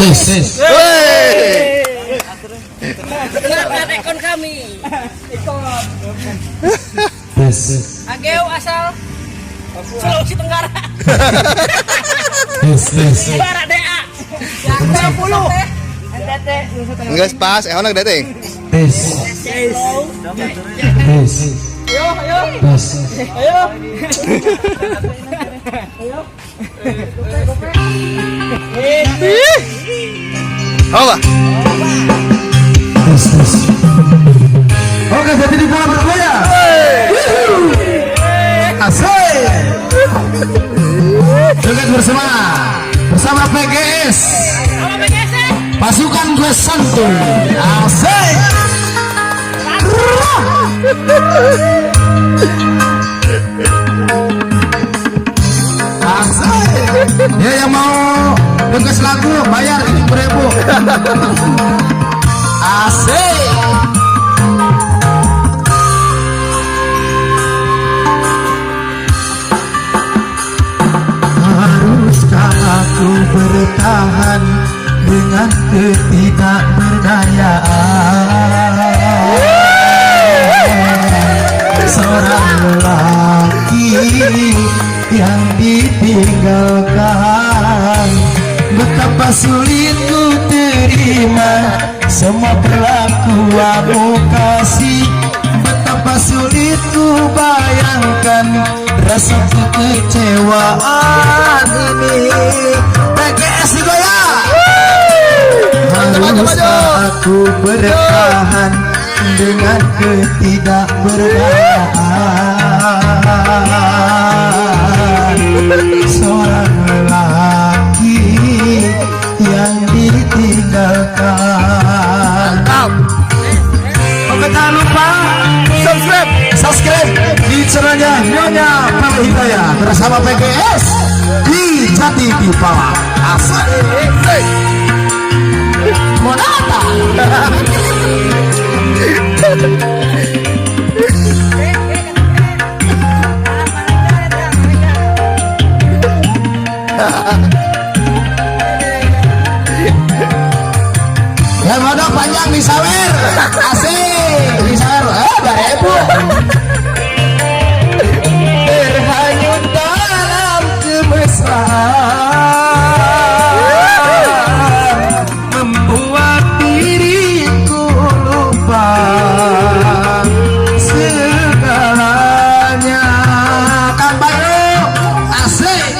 Tes. Dengarkan ikon kami. Ikon. Tes. Ageo asal Sulawesi Tenggara. Tes. Barat DA. Yang 20. NTT. Enggak pas, enak dating. Tes. Tes. Ayo, ayo. Tes. Ayo. Ayo. Apa? Tes. Oke, jadi di bola bergoyang. Asik. Joget bersama PGS. Apa PGS? Pasukan gue santuy. Asik. Asik. Ya yang mau request lagu bayar 7.000. Asik. Haruskah aku bertahan dengan ketidakberdayaan seorang lelaki yang ditinggalkan? Betapa sulit ku terima semua perlakuanmu kasih. Betapa sulit ku bayangkan rasa kekecewaan ini. PGS digoyang. Haruskah aku bertahan dengan ketidakberdayaan seorang lelaki yang ditinggalkan. Oke, jangan lupa subscribe di channelnya Nyonya Pala Hidayah bersama PGS di Jati Dipala. Asik. Monata. Ya modal panjang di sawer. Asik di sawer. 2.000. Terhanyut dalam kemesraan membuat diriku lupa segalanya. Kang Bayu, asik.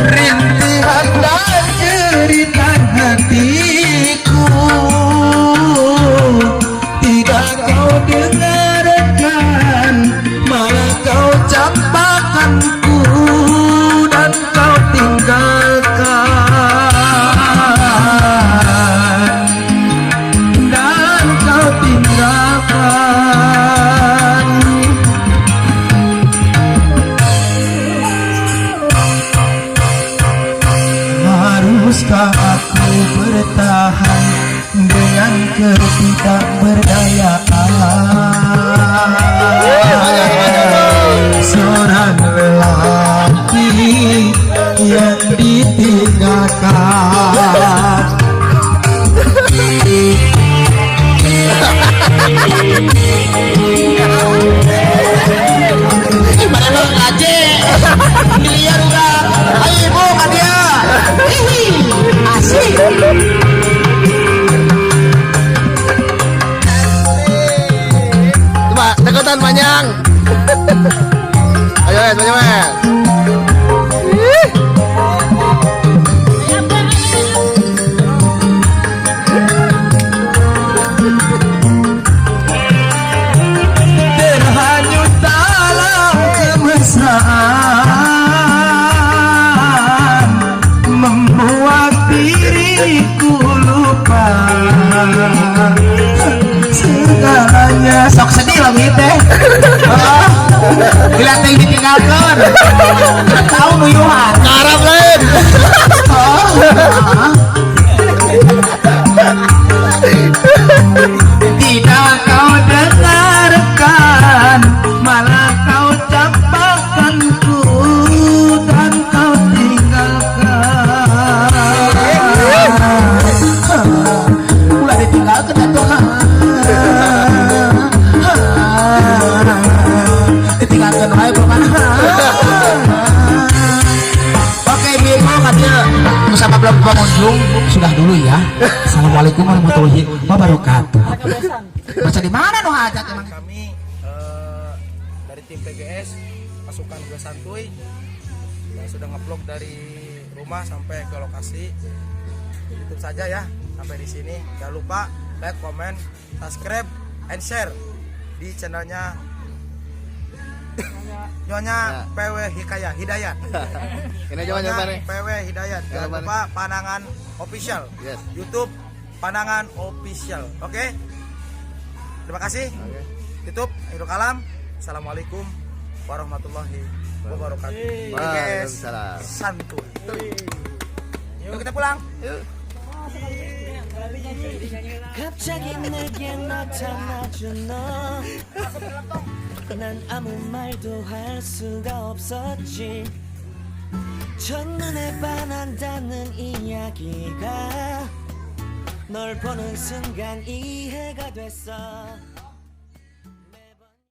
Rintihan dan jeritan hatiku tidak kau dengarkan, malah kau campakanku dan kau tinggalkan, dan kau tinggalkan. Haruskah aku bertahan dengan ketidakberdayaan seorang lelaki yang ditinggalkan? Gimana lo aja? Miliar udah. Ayo ibu Kadia. Asik. Coba deketan panjang. Ayo es, panjang es. Terhanyut dalam kemesraan membuat diriku lupa segalanya. Sok sedih lah teh. Bila teh ditinggalkan tahu nuyuhan Karap lain. tidak kau dengarkan, malah kau campakanku dan kau tinggalkan. banget ya bersama belum pengunjung sudah dulu ya. Assalamualaikum warahmatullahi wabarakatuh. Baca di mana no hajat emang? Kami dari tim PGS pasukan Gua Santuy yang sudah ngeblok dari rumah sampai ke lokasi. Itu saja ya sampai di sini. Jangan lupa like, comment, subscribe, and share di channelnya Nyonya PW Hidayat. Ini jawabannya apa nih? PW Hidayat. Jangan lupa Panangan Official. Yes. YouTube Panangan Official. Oke. Terima kasih. Tutup. Akhirul kalam. Assalamualaikum warahmatullahi wabarakatuh. Waalaikumsalam. Santuy. Yuk kita pulang. Yuk. 갑자기 내게 나타나준 너. 난 아무 말도 할 수가 없었지. 첫눈에 반한다는 이야기가 널 보는 순간 이해가 됐어.